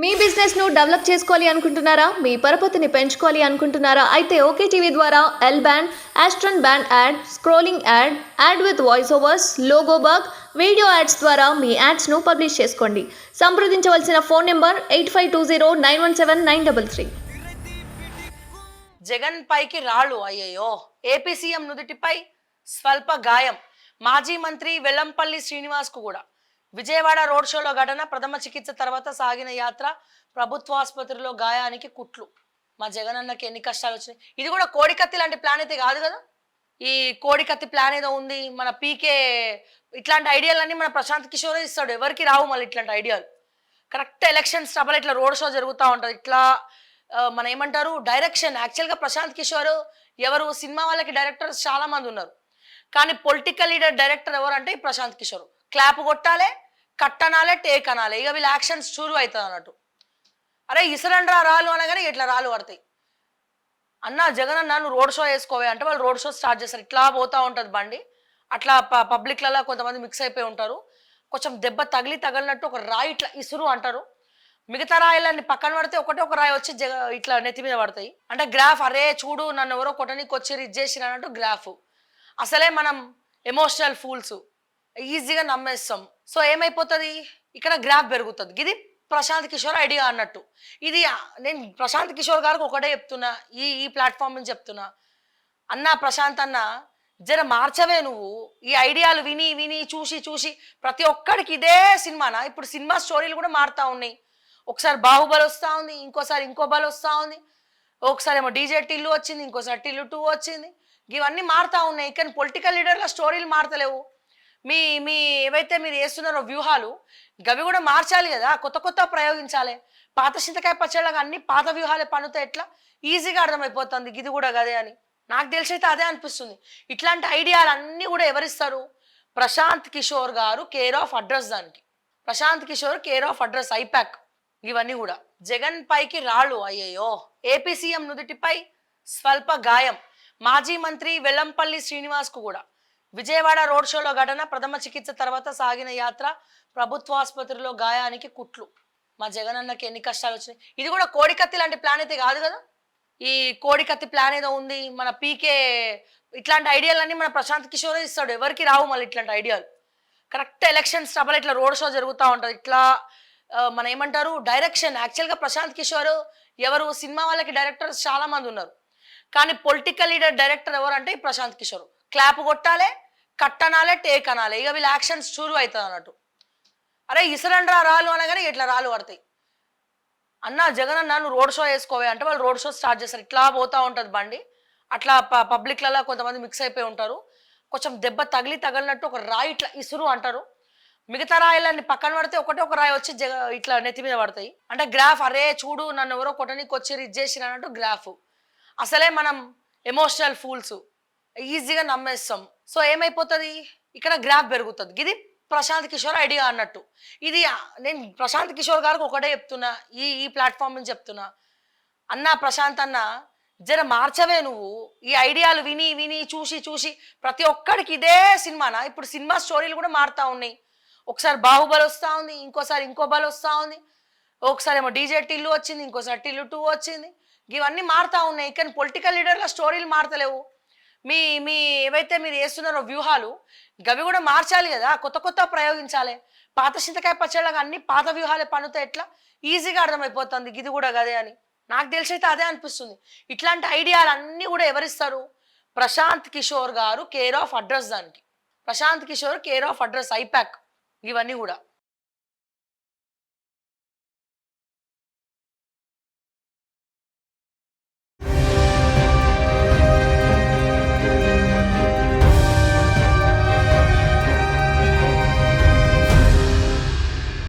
మీ business ను develop చేసుకోవాలి అనుకుంటున్నారా? మీ పరపతిని పెంచుకోవాలి అనుకుంటున్నారా? అయితే ఓకే టీవీ ద్వారా L band, Aston band ad, scrolling ad, ad with voice overs, logo bug, video ads ద్వారా మీ యాడ్స్ ను పబ్లిష్ చేసుకోండి. సంప్రదించవలసిన ఫోన్ నెంబర్ 8520917933. జగన్ పైకి రాళ్ళు అయ్యయ్యో. ఏపీ సీఎం నుదుటిపై స్వల్ప గాయం. మాజీ మంత్రి వెల్లంపల్లి శ్రీనివాస్ కు కూడా విజయవాడ రోడ్ షోలో ఘటన. ప్రథమ చికిత్స తర్వాత సాగిన యాత్ర. ప్రభుత్వ ఆసుపత్రిలో గాయానికి కుట్లు. మా జగన్ అన్నకి ఎన్ని కష్టాలు వచ్చినాయి. ఇది కూడా కోడికత్తి లాంటి ప్లాన్ అయితే కాదు కదా. ఈ కోడికత్తి ప్లాన్ ఏదో ఉంది. మన పీకే ఇట్లాంటి ఐడియాలన్నీ మన ప్రశాంత్ కిషోరే ఇస్తాడు. ఎవరికి రావు మళ్ళీ ఇట్లాంటి ఐడియాలు. కరెక్ట్ ఎలక్షన్స్ సభలో ఇట్లా రోడ్ షో జరుగుతూ ఉంటుంది. ఇట్లా మన ఏమంటారు డైరెక్షన్. యాక్చువల్గా ప్రశాంత్ కిషోర్ ఎవరు, సినిమా వాళ్ళకి డైరెక్టర్స్ చాలా మంది ఉన్నారు, కానీ పొలిటికల్ లీడర్ డైరెక్టర్ ఎవరు అంటే ప్రశాంత్ కిషోర్. క్లాప్ కొట్టాలి, కట్ అనాలే, టేక్ అనాలి, ఇక వీళ్ళ యాక్షన్స్ షురు అవుతుంది అన్నట్టు. అరే ఇసరండ్రా రాళ్ళు అనగానే ఇట్లా రాళ్ళు పడతాయి. అన్న జగన్ అన్న నువ్వు రోడ్ షో వేసుకోవే అంటే వాళ్ళు రోడ్ షో స్టార్ట్ చేస్తారు. ఇట్లా పోతూ ఉంటుంది బండి. అట్లా పబ్లిక్లలో కొంతమంది మిక్స్ అయిపోయి ఉంటారు. కొంచెం దెబ్బ తగిలినట్టు ఒక రాయి ఇట్లా ఇసురు అంటారు. మిగతా రాయిలన్నీ పక్కన పడితే ఒక రాయి వచ్చి ఇట్లా నెత్తి మీద పడతాయి. అంటే గ్రాఫ్, అరే చూడు నన్ను ఎవరో కొట్టనికి వచ్చి ఇది చేసిన అన్నట్టు గ్రాఫ్. అసలే మనం ఎమోషనల్ ఫూల్స్, ఈజీగా నమ్మేస్తాం. సో ఏమైపోతుంది, ఇక్కడ గ్రాఫ్ పెరుగుతుంది. ఇది ప్రశాంత్ కిషోర్ ఐడియా అన్నట్టు. ఇది నేను ప్రశాంత్ కిషోర్ గారికి ఒకటే చెప్తున్నా, ఈ ప్లాట్ఫామ్ నుంచి చెప్తున్నా. అన్న ప్రశాంత్ అన్న జర మార్చవే నువ్వు. ఈ ఐడియాలు విని విని చూసి చూసి ప్రతి ఒక్కడికి ఇదే సినిమానా. ఇప్పుడు సినిమా స్టోరీలు కూడా మారుతా ఉన్నాయి. ఒకసారి బాహుబలి వస్తూ ఉంది, ఇంకోసారి ఇంకో బలి వస్తూ ఉంది, ఒకసారి ఏమో డీజే టిల్లు వచ్చింది, ఇంకోసారి టిల్లు 2 వచ్చింది. ఇవన్నీ మారుతూ ఉన్నాయి. కానీ పొలిటికల్ లీడర్ల స్టోరీలు మారతలేవు. మీ మీ ఏవైతే మీరు వేస్తున్నారో వ్యూహాలు గవి కూడా మార్చాలి కదా, కొత్త ప్రయోగించాలి. పాత చింతకాయ పచ్చళ్ళగా అన్ని పాత వ్యూహాలే పనుతో ఎట్లా ఈజీగా అర్థమైపోతుంది. ఇది కూడా గదే అని నాకు తెలిసైతే అదే అనిపిస్తుంది. ఇట్లాంటి ఐడియాలు అన్నీ కూడా ఎవరిస్తారు? ప్రశాంత్ కిషోర్ గారు కేర్ ఆఫ్ అడ్రస్. దానికి Prashant Kishor care of address, IPAC. ఇవన్నీ కూడా జగన్ పైకి రాళ్ళు అయ్యయ్యో. ఏపీ సీఎం నుదుటిపై స్వల్ప గాయం. మాజీ మంత్రి వెల్లంపల్లి శ్రీనివాస్ కు కూడా విజయవాడ రోడ్ షోలో ఘటన. ప్రథమ చికిత్స తర్వాత సాగిన యాత్ర. ప్రభుత్వ ఆసుపత్రిలో గాయానికి కుట్లు. మా జగన్ అన్నకి ఎన్ని కష్టాలు వచ్చినాయి. ఇది కూడా కోడికత్తి లాంటి ప్లాన్ అయితే కాదు కదా. ఈ కోడికత్తి ప్లాన్ ఏదో ఉంది. మన పీకే ఇట్లాంటి ఐడియాలన్నీ మన ప్రశాంత్ కిషోరే ఇస్తాడు. ఎవరికి రావు మళ్ళీ ఇట్లాంటి ఐడియాలు. కరెక్ట్ ఎలక్షన్స్ సభలో ఇట్లా రోడ్ షో జరుగుతూ ఉంటుంది. ఇట్లా మన ఏమంటారు డైరెక్షన్. యాక్చువల్గా ప్రశాంత్ కిషోర్ ఎవరు, సినిమా వాళ్ళకి డైరెక్టర్స్ చాలా మంది ఉన్నారు, కానీ పొలిటికల్ లీడర్ డైరెక్టర్ ఎవరు అంటే ప్రశాంత్ కిషోర్. క్లాప్ కొట్టాలి, కట్ అనాలే, టేక్ అనాలి, ఇక వీళ్ళ యాక్షన్స్ షురు అవుతుంది అన్నట్టు. అరే ఇసరండ్రా రాళ్ళు అనగానే ఇట్లా రాళ్ళు పడతాయి. అన్న జగన్ అన్న నువ్వు రోడ్ షో వేసుకోవే అంటే వాళ్ళు రోడ్ షో స్టార్ట్ చేస్తారు. ఇట్లా పోతూ ఉంటుంది బండి. అట్లా పబ్లిక్లలో కొంతమంది మిక్స్ అయిపోయి ఉంటారు. కొంచెం దెబ్బ తగిలినట్టు ఒక రాయి ఇట్లా ఇసురు అంటారు. మిగతా రాయిలన్నీ పక్కన పడితే ఒక రాయి వచ్చి ఇట్లా నెత్తి మీద పడతాయి. అంటే గ్రాఫ్, అరే చూడు నన్ను ఎవరో కొట్టనికి వచ్చి ఇది చేసిన అన్నట్టు గ్రాఫ్. అసలే మనం ఎమోషనల్ ఫూల్స్, ఈజీగా నమ్మేస్తాం. సో ఏమైపోతుంది, ఇక్కడ గ్రాఫ్ పెరుగుతుంది. ఇది ప్రశాంత్ కిషోర్ ఐడియా అన్నట్టు. ఇది నేను ప్రశాంత్ కిషోర్ గారికి ఒకటే చెప్తున్నా, ఈ ప్లాట్ఫామ్ నుంచి చెప్తున్నా. అన్న ప్రశాంత్ అన్న జర మార్చవే నువ్వు. ఈ ఐడియాలు విని విని చూసి చూసి ప్రతి ఒక్కడికి ఇదే సినిమానా. ఇప్పుడు సినిమా స్టోరీలు కూడా మారుతూ ఉన్నాయి. ఒకసారి బాహుబలి వస్తూ ఉంది, ఇంకోసారి ఇంకో బలి వస్తూ ఉంది, ఒకసారి ఏమో డీజే టిల్లు వచ్చింది, ఇంకోసారి టిల్లు 2 వచ్చింది. ఇవన్నీ మారుతూ ఉన్నాయి. కానీ పొలిటికల్ లీడర్ల స్టోరీలు మారతలేవు. మీ మీ ఏవైతే మీరు వేస్తున్నారో వ్యూహాలు గవి కూడా మార్చాలి కదా, కొత్త ప్రయోగించాలి. పాత చింతకాయ పచ్చళ్ళగా అన్ని పాత వ్యూహాలే పనుతో ఎట్లా ఈజీగా అర్థమైపోతుంది. ఇది కూడా గదే అని నాకు తెలిసైతే అదే అనిపిస్తుంది. ఇట్లాంటి ఐడియాలు అన్నీ కూడా ఎవరిస్తారు? ప్రశాంత్ కిషోర్ గారు కేర్ ఆఫ్ అడ్రస్. దానికి Prashant Kishor care of address, IPAC. ఇవన్నీ కూడా